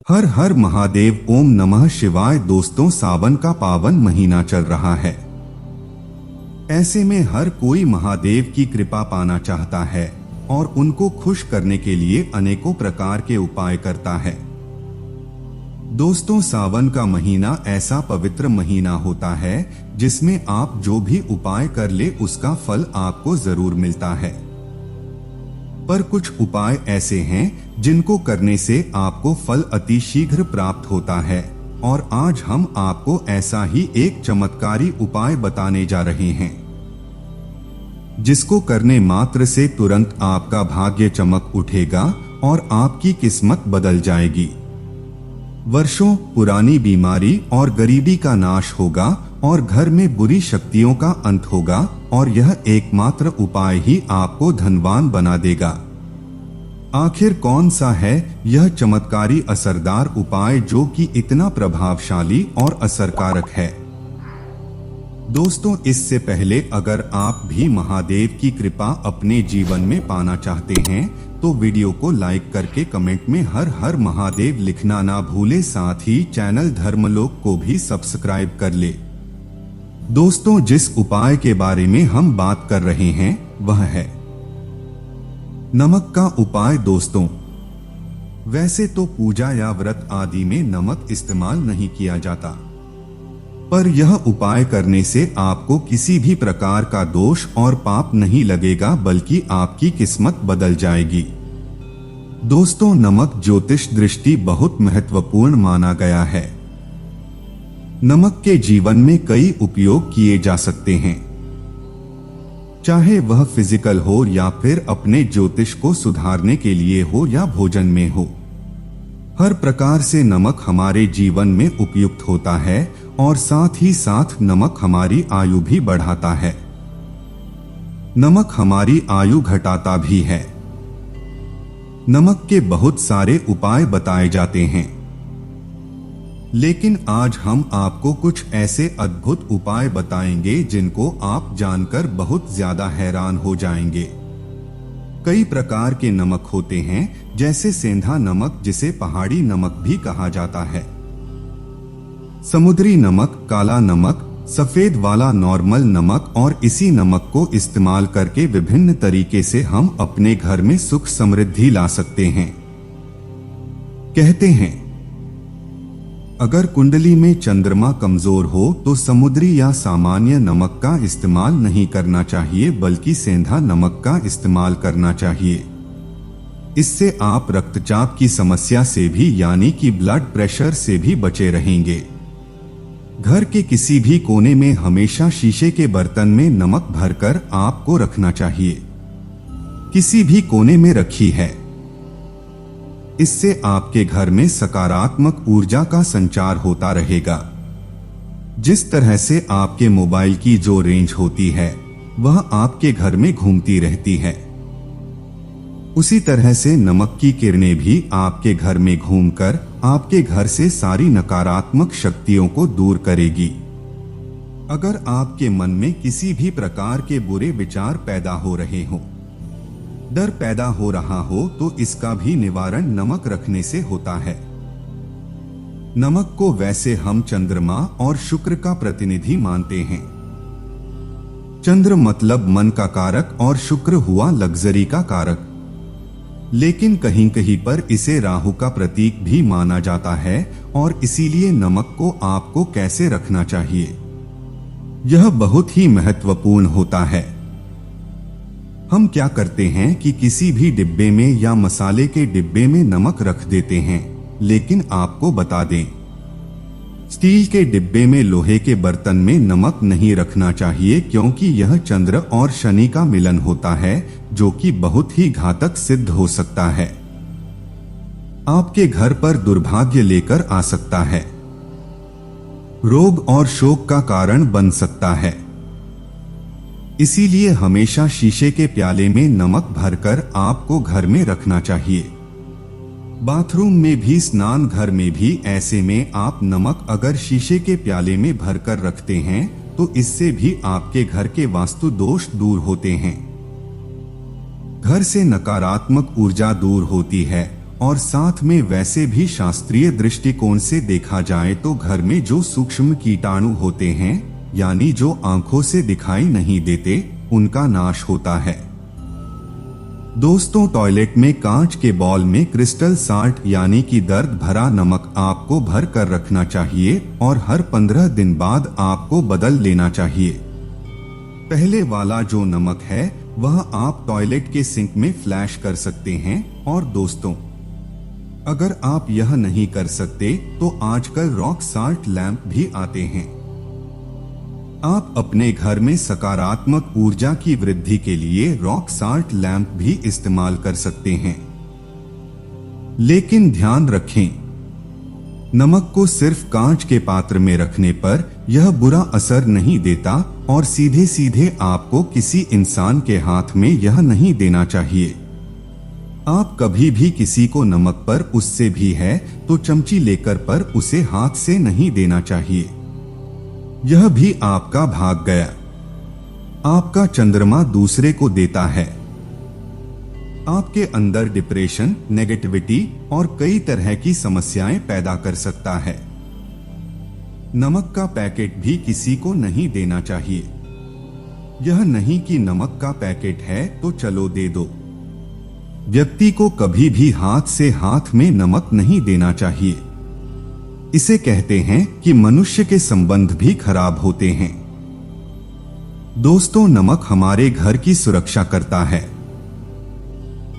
हर हर महादेव। ओम नमः शिवाय। दोस्तों, सावन का पावन महीना चल रहा है। ऐसे में हर कोई महादेव की कृपा पाना चाहता है और उनको खुश करने के लिए अनेकों प्रकार के उपाय करता है। दोस्तों, सावन का महीना ऐसा पवित्र महीना होता है जिसमें आप जो भी उपाय कर ले उसका फल आपको जरूर मिलता है। पर कुछ उपाय ऐसे हैं जिनको करने से आपको फल अति शीघ्र प्राप्त होता है और आज हम आपको ऐसा ही एक चमत्कारी उपाय बताने जा रहे हैं जिसको करने मात्र से तुरंत आपका भाग्य चमक उठेगा और आपकी किस्मत बदल जाएगी। वर्षों पुरानी बीमारी और गरीबी का नाश होगा और घर में बुरी शक्तियों का अंत होगा और यह एकमात्र उपाय ही आपको धनवान बना देगा। आखिर कौन सा है यह चमत्कारी असरदार उपाय जो कि इतना प्रभावशाली और असरकारक है? दोस्तों, इससे पहले अगर आप भी महादेव की कृपा अपने जीवन में पाना चाहते हैं तो वीडियो को लाइक करके कमेंट में हर हर महादेव लिखना ना भूले। साथ ही चैनल धर्मलोक को भी सब्सक्राइब कर ले। दोस्तों, जिस उपाय के बारे में हम बात कर रहे हैं वह है नमक का उपाय। दोस्तों, वैसे तो पूजा या व्रत आदि में नमक इस्तेमाल नहीं किया जाता, पर यह उपाय करने से आपको किसी भी प्रकार का दोष और पाप नहीं लगेगा बल्कि आपकी किस्मत बदल जाएगी। दोस्तों, नमक ज्योतिष दृष्टि बहुत महत्वपूर्ण माना गया है। नमक के जीवन में कई उपयोग किए जा सकते हैं, चाहे वह फिजिकल हो या फिर अपने ज्योतिष को सुधारने के लिए हो या भोजन में हो। हर प्रकार से नमक हमारे जीवन में उपयुक्त होता है और साथ ही साथ नमक हमारी आयु भी बढ़ाता है। नमक हमारी आयु घटाता भी है। नमक के बहुत सारे उपाय बताए जाते हैं, लेकिन आज हम आपको कुछ ऐसे अद्भुत उपाय बताएंगे जिनको आप जानकर बहुत ज्यादा हैरान हो जाएंगे। कई प्रकार के नमक होते हैं, जैसे सेंधा नमक जिसे पहाड़ी नमक भी कहा जाता है, समुद्री नमक, काला नमक, सफेद वाला नॉर्मल नमक, और इसी नमक को इस्तेमाल करके विभिन्न तरीके से हम अपने घर में सुख समृद्धि ला सकते हैं। कहते हैं अगर कुंडली में चंद्रमा कमजोर हो तो समुद्री या सामान्य नमक का इस्तेमाल नहीं करना चाहिए बल्कि सेंधा नमक का इस्तेमाल करना चाहिए। इससे आप रक्तचाप की समस्या से भी यानी कि ब्लड प्रेशर से भी बचे रहेंगे। घर के किसी भी कोने में हमेशा शीशे के बर्तन में नमक भरकर आपको रखना चाहिए। किसी भी कोने में रखी है। इससे आपके घर में सकारात्मक ऊर्जा का संचार होता रहेगा। जिस तरह से आपके मोबाइल की जो रेंज होती है वह आपके घर में घूमती रहती है, उसी तरह से नमक की किरणें भी आपके घर में घूमकर आपके घर से सारी नकारात्मक शक्तियों को दूर करेगी। अगर आपके मन में किसी भी प्रकार के बुरे विचार पैदा हो रहे हो, डर पैदा हो रहा हो, तो इसका भी निवारण नमक रखने से होता है। नमक को वैसे हम चंद्रमा और शुक्र का प्रतिनिधि मानते हैं। चंद्र मतलब मन का कारक और शुक्र हुआ लग्जरी का कारक, लेकिन कहीं कहीं पर इसे राहु का प्रतीक भी माना जाता है और इसीलिए नमक को आपको कैसे रखना चाहिए यह बहुत ही महत्वपूर्ण होता है। हम क्या करते हैं कि किसी भी डिब्बे में या मसाले के डिब्बे में नमक रख देते हैं, लेकिन आपको बता दें स्टील के डिब्बे में लोहे के बर्तन में नमक नहीं रखना चाहिए, क्योंकि यह चंद्र और शनि का मिलन होता है जो कि बहुत ही घातक सिद्ध हो सकता है। आपके घर पर दुर्भाग्य लेकर आ सकता है, रोग और शोक का कारण बन सकता है। इसीलिए हमेशा शीशे के प्याले में नमक भरकर आपको घर में रखना चाहिए। बाथरूम में भी, स्नान घर में भी। ऐसे में आप नमक अगर शीशे के प्याले में भरकर रखते हैं तो इससे भी आपके घर के वास्तु दोष दूर होते हैं। घर से नकारात्मक ऊर्जा दूर होती है और साथ में वैसे भी शास्त्रीय दृष्टिकोण से देखा जाए तो घर में जो सूक्ष्म कीटाणु होते हैं, यानी जो आंखों से दिखाई नहीं देते, उनका नाश होता है। दोस्तों, टॉयलेट में कांच के बॉल में क्रिस्टल साल्ट यानी कि दर्द भरा नमक आपको भर कर रखना चाहिए और हर 15 दिन बाद आपको बदल लेना चाहिए। पहले वाला जो नमक है वह आप टॉयलेट के सिंक में फ्लैश कर सकते हैं। और दोस्तों, अगर आप यह नहीं कर सकते तो आजकल रॉक साल्ट लैंप भी आते हैं। आप अपने घर में सकारात्मक ऊर्जा की वृद्धि के लिए रॉक साल्ट लैंप भी इस्तेमाल कर सकते हैं। लेकिन ध्यान रखें, नमक को सिर्फ कांच के पात्र में रखने पर यह बुरा असर नहीं देता और सीधे सीधे आपको किसी इंसान के हाथ में यह नहीं देना चाहिए। आप कभी भी किसी को नमक पर उससे भी है तो चमची लेकर पर उसे हाथ से नहीं देना चाहिए। यह भी आपका भाग गया। आपका चंद्रमा दूसरे को देता है। आपके अंदर डिप्रेशन, नेगेटिविटी और कई तरह की समस्याएं पैदा कर सकता है। नमक का पैकेट भी किसी को नहीं देना चाहिए। यह नहीं कि नमक का पैकेट है तो चलो दे दो। व्यक्ति को कभी भी हाथ से हाथ में नमक नहीं देना चाहिए। इसे कहते हैं कि मनुष्य के संबंध भी खराब होते हैं। दोस्तों, नमक हमारे घर की सुरक्षा करता है,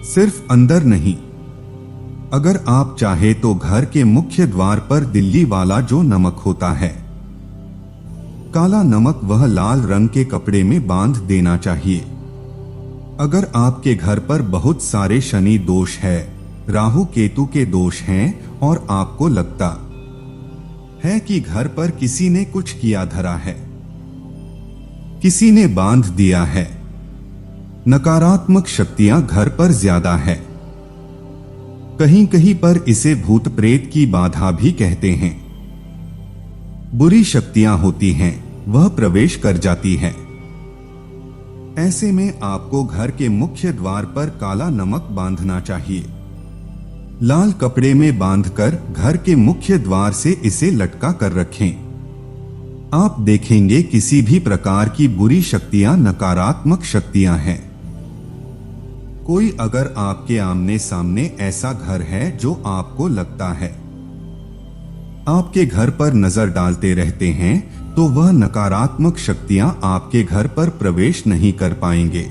सिर्फ अंदर नहीं। अगर आप चाहे तो घर के मुख्य द्वार पर दिल्ली वाला जो नमक होता है, काला नमक, वह लाल रंग के कपड़े में बांध देना चाहिए। अगर आपके घर पर बहुत सारे शनि दोष है, राहु केतु के दोष हैं और आपको लगता है कि घर पर किसी ने कुछ किया धरा है, किसी ने बांध दिया है, नकारात्मक शक्तियां घर पर ज्यादा है, कहीं कहीं पर इसे भूत प्रेत की बाधा भी कहते हैं, बुरी शक्तियां होती हैं, वह प्रवेश कर जाती है। ऐसे में आपको घर के मुख्य द्वार पर काला नमक बांधना चाहिए। लाल कपड़े में बांधकर घर के मुख्य द्वार से इसे लटका कर रखें। आप देखेंगे किसी भी प्रकार की बुरी शक्तियां, नकारात्मक शक्तियां हैं। कोई अगर आपके आमने सामने ऐसा घर है जो आपको लगता है आपके घर पर नजर डालते रहते हैं, तो वह नकारात्मक शक्तियां आपके घर पर प्रवेश नहीं कर पाएंगे।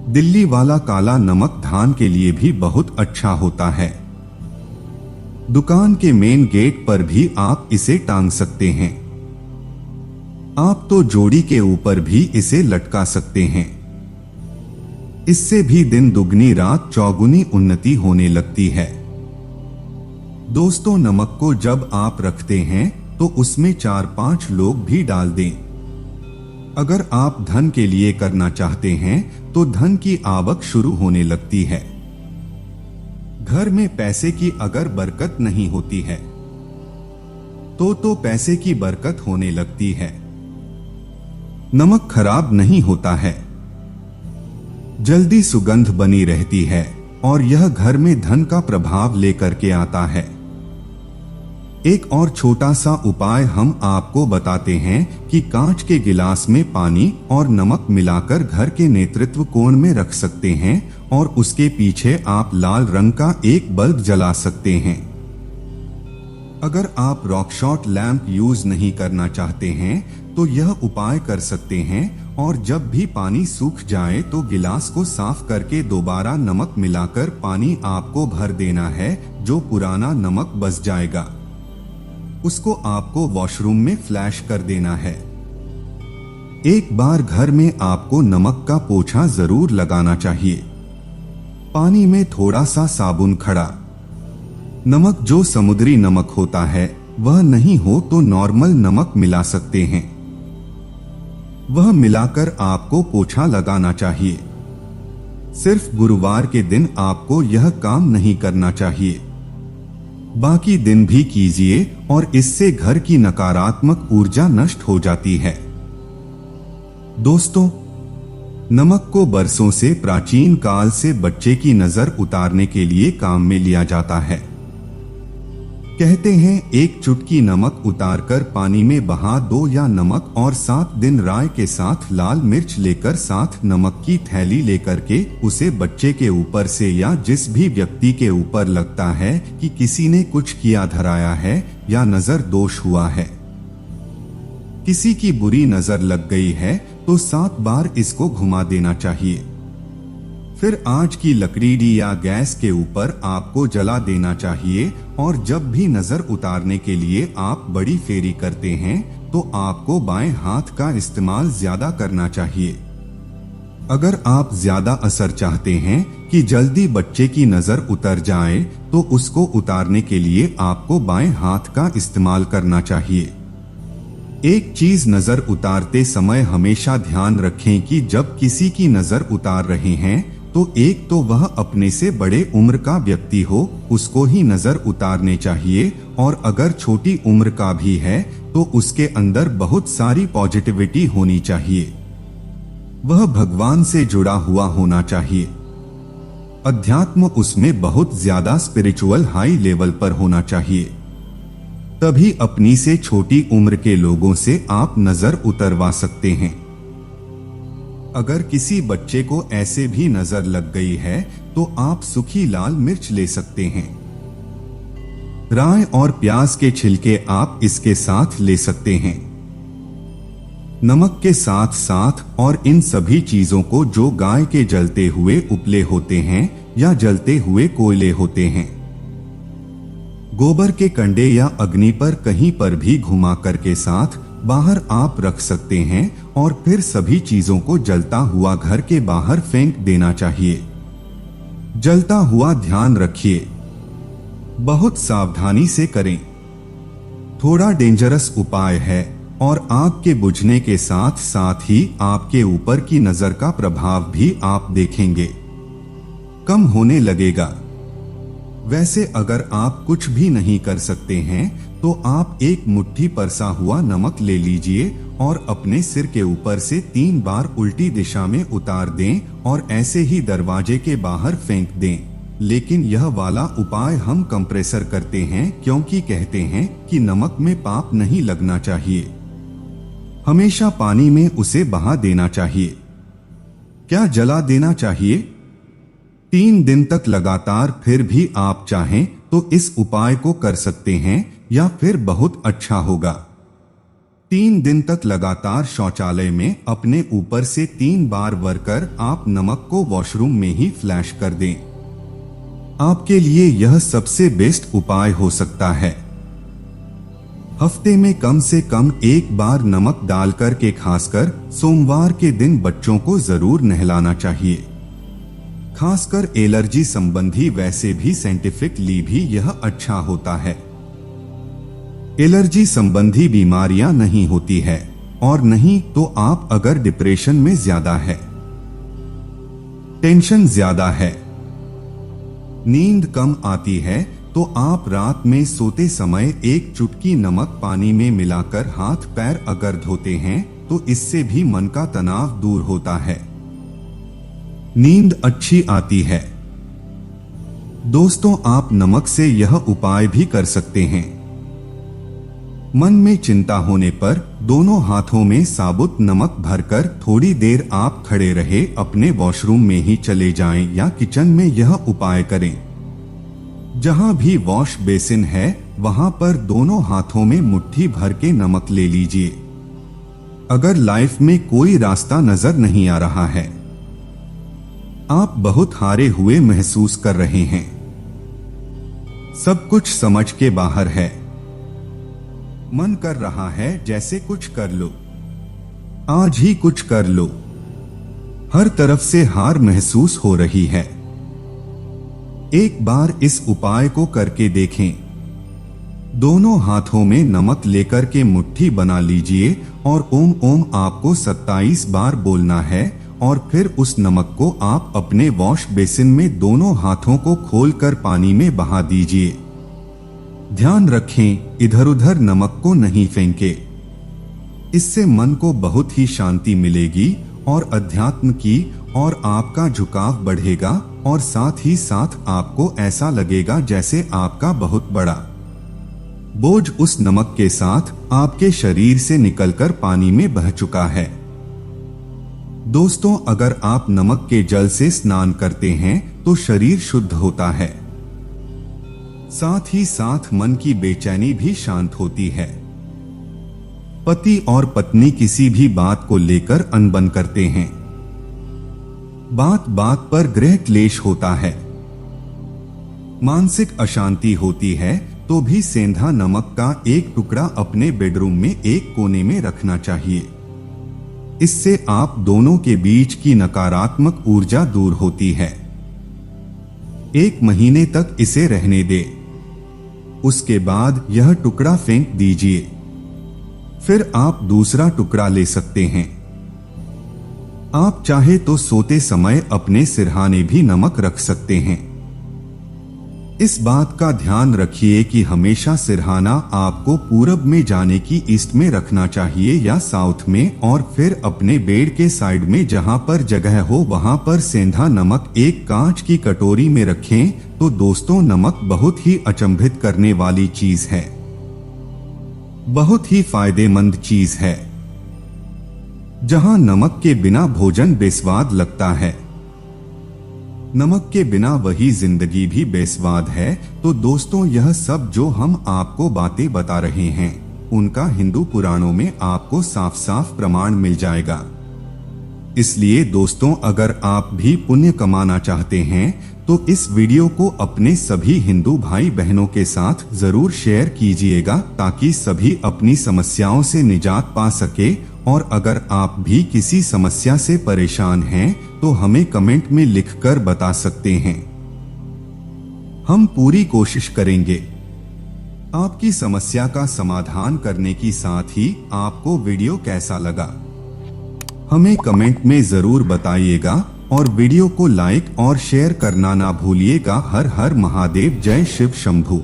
दिल्ली वाला काला नमक धान के लिए भी बहुत अच्छा होता है। दुकान के मेन गेट पर भी आप इसे टांग सकते हैं। आप तो जोड़ी के ऊपर भी इसे लटका सकते हैं। इससे भी दिन दुगनी रात चौगुनी उन्नति होने लगती है। दोस्तों, नमक को जब आप रखते हैं तो उसमें 4-5 लोग भी डाल दें। अगर आप धन के लिए करना चाहते हैं तो धन की आवक शुरू होने लगती है। घर में पैसे की अगर बरकत नहीं होती है तो पैसे की बरकत होने लगती है। नमक खराब नहीं होता है, जल्दी सुगंध बनी रहती है और यह घर में धन का प्रभाव लेकर के आता है। एक और छोटा सा उपाय हम आपको बताते हैं कि कांच के गिलास में पानी और नमक मिलाकर घर के नेतृत्व कोण में रख सकते हैं और उसके पीछे आप लाल रंग का एक बल्ब जला सकते हैं। अगर आप रॉकशॉट लैंप यूज नहीं करना चाहते हैं तो यह उपाय कर सकते हैं और जब भी पानी सूख जाए तो गिलास को साफ करके दोबारा नमक मिलाकर पानी आपको भर देना है। जो पुराना नमक बच जाएगा उसको आपको वॉशरूम में फ्लैश कर देना है। एक बार घर में आपको नमक का पोछा जरूर लगाना चाहिए। पानी में थोड़ा सा साबुन खड़ा नमक, जो समुद्री नमक होता है, वह नहीं हो तो नॉर्मल नमक मिला सकते हैं। वह मिलाकर आपको पोछा लगाना चाहिए। सिर्फ गुरुवार के दिन आपको यह काम नहीं करना चाहिए, बाकी दिन भी कीजिए और इससे घर की नकारात्मक ऊर्जा नष्ट हो जाती है। दोस्तों, नमक को बरसों से प्राचीन काल से बच्चे की नजर उतारने के लिए काम में लिया जाता है। कहते हैं एक चुटकी नमक उतारकर पानी में बहा दो या नमक और 7 दिन राय के साथ लाल मिर्च लेकर साथ नमक की थैली लेकर के उसे बच्चे के ऊपर से या जिस भी व्यक्ति के ऊपर लगता है कि किसी ने कुछ किया धराया है या नजर दोष हुआ है, किसी की बुरी नजर लग गई है, तो 7 बार इसको घुमा देना चाहिए। फिर आंच की लकड़ी या गैस के ऊपर आपको जला देना चाहिए और जब भी नजर उतारने के लिए आप बड़ी फेरी करते हैं तो आपको बाएं हाथ का इस्तेमाल ज्यादा करना चाहिए। अगर आप ज्यादा असर चाहते हैं कि जल्दी बच्चे की नजर उतर जाए तो उसको उतारने के लिए आपको बाएं हाथ का इस्तेमाल करना चाहिए। एक चीज नजर उतारते समय हमेशा ध्यान रखें कि जब किसी की नजर उतार रहे हैं तो एक तो वह अपने से बड़े उम्र का व्यक्ति हो, उसको ही नजर उतारने चाहिए, और अगर छोटी उम्र का भी है तो उसके अंदर बहुत सारी पॉजिटिविटी होनी चाहिए। वह भगवान से जुड़ा हुआ होना चाहिए। अध्यात्म उसमें बहुत ज्यादा स्पिरिचुअल हाई लेवल पर होना चाहिए। तभी अपनी से छोटी उम्र के लोगों से आप नजर उतरवा सकते हैं। अगर किसी बच्चे को ऐसे भी नजर लग गई है तो आप सूखी लाल मिर्च ले सकते हैं। राई और प्याज के छिलके आप इसके साथ ले सकते हैं। नमक के साथ साथ और इन सभी चीजों को जो गाय के जलते हुए उपले होते हैं या जलते हुए कोयले होते हैं, गोबर के कंडे या अग्नि पर कहीं पर भी घुमा कर के साथ बाहर आप रख सकते हैं और फिर सभी चीजों को जलता हुआ घर के बाहर फेंक देना चाहिए। जलता हुआ ध्यान रखिए, बहुत सावधानी से करें। थोड़ा डेंजरस उपाय है और आग के बुझने के साथ साथ ही आपके ऊपर की नजर का प्रभाव भी आप देखेंगे कम होने लगेगा। वैसे अगर आप कुछ भी नहीं कर सकते हैं तो आप एक मुट्ठी परसा हुआ नमक ले लीजिए और अपने सिर के ऊपर से 3 बार उल्टी दिशा में उतार दें और ऐसे ही दरवाजे के बाहर फेंक दें। लेकिन यह वाला उपाय हम कंप्रेसर करते हैं क्योंकि कहते हैं कि नमक में पाप नहीं लगना चाहिए। हमेशा पानी में उसे बहा देना चाहिए। क्या जला देना चाहिए? 3 दिन तक लगातार। फिर भी आप चाहें तो इस उपाय को कर सकते हैं या फिर बहुत अच्छा होगा। 3 दिन तक लगातार शौचालय में अपने ऊपर से 3 बार भरकर आप नमक को वॉशरूम में ही फ्लैश कर दें। आपके लिए यह सबसे बेस्ट उपाय हो सकता है। हफ्ते में कम से कम 1 बार नमक डालकर के खासकर सोमवार के दिन बच्चों को जरूर नहलाना चाहिए। खासकर एलर्जी संबंधी, वैसे भी साइंटिफिकली भी यह अच्छा होता है। एलर्जी संबंधी बीमारियां नहीं होती है और नहीं तो आप अगर डिप्रेशन में ज्यादा है, टेंशन ज्यादा है, नींद कम आती है तो आप रात में सोते समय 1 चुटकी नमक पानी में मिलाकर हाथ पैर अगर धोते हैं तो इससे भी मन का तनाव दूर होता है, नींद अच्छी आती है। दोस्तों, आप नमक से यह उपाय भी कर सकते हैं। मन में चिंता होने पर दोनों हाथों में साबुत नमक भरकर थोड़ी देर आप खड़े रहे, अपने वॉशरूम में ही चले जाएं या किचन में यह उपाय करें। जहां भी वॉश बेसिन है वहां पर दोनों हाथों में मुट्ठी भर के नमक ले लीजिए। अगर लाइफ में कोई रास्ता नजर नहीं आ रहा है, आप बहुत हारे हुए महसूस कर रहे हैं, सब कुछ समझ के बाहर है, मन कर रहा है जैसे कुछ कर लो, आज ही कुछ कर लो, हर तरफ से हार महसूस हो रही है, एक बार इस उपाय को करके देखें। दोनों हाथों में नमक लेकर के मुट्ठी बना लीजिए और ओम ओम आपको 27 बार बोलना है और फिर उस नमक को आप अपने वॉश बेसिन में दोनों हाथों को खोलकर पानी में बहा दीजिए। ध्यान रखें, इधर उधर नमक को नहीं फेंके। इससे मन को बहुत ही शांति मिलेगी और अध्यात्म की और आपका झुकाव बढ़ेगा और साथ ही साथ आपको ऐसा लगेगा जैसे आपका बहुत बड़ा बोझ उस नमक के साथ आपके शरीर से निकलकर पानी में बह चुका है। दोस्तों, अगर आप नमक के जल से स्नान करते हैं तो शरीर शुद्ध होता है, साथ ही साथ मन की बेचैनी भी शांत होती है। पति और पत्नी किसी भी बात को लेकर अनबन करते हैं, बात बात पर गृह क्लेश होता है, मानसिक अशांति होती है, तो भी सेंधा नमक का एक टुकड़ा अपने बेडरूम में एक कोने में रखना चाहिए। इससे आप दोनों के बीच की नकारात्मक ऊर्जा दूर होती है। 1 महीने तक इसे रहने दे, उसके बाद यह टुकड़ा फेंक दीजिए, फिर आप दूसरा टुकड़ा ले सकते हैं। आप चाहे तो सोते समय अपने सिरहाने भी नमक रख सकते हैं। इस बात का ध्यान रखिए कि हमेशा सिरहाना आपको पूरब में जाने की ईस्ट में रखना चाहिए या साउथ में, और फिर अपने बेड के साइड में जहां पर जगह हो वहां पर सेंधा नमक एक कांच की कटोरी में रखें। तो दोस्तों, नमक बहुत ही अचंभित करने वाली चीज है, बहुत ही फायदेमंद चीज है। जहां नमक के बिना भोजन बेस्वाद लगता है, नमक के बिना वही जिंदगी भी बेस्वाद है। तो दोस्तों, यह सब जो हम आपको बातें बता रहे हैं उनका हिंदू पुराणों में आपको साफ साफ प्रमाण मिल जाएगा। इसलिए दोस्तों, अगर आप भी पुण्य कमाना चाहते हैं तो इस वीडियो को अपने सभी हिंदू भाई बहनों के साथ जरूर शेयर कीजिएगा, ताकि सभी अपनी समस्याओं से निजात पा सके। और अगर आप भी किसी समस्या से परेशान हैं तो हमें कमेंट में लिखकर बता सकते हैं, हम पूरी कोशिश करेंगे आपकी समस्या का समाधान करने की। साथ ही आपको वीडियो कैसा लगा हमें कमेंट में जरूर बताइएगा, और वीडियो को लाइक और शेयर करना ना भूलिएगा। हर हर महादेव, जय शिव शंभू।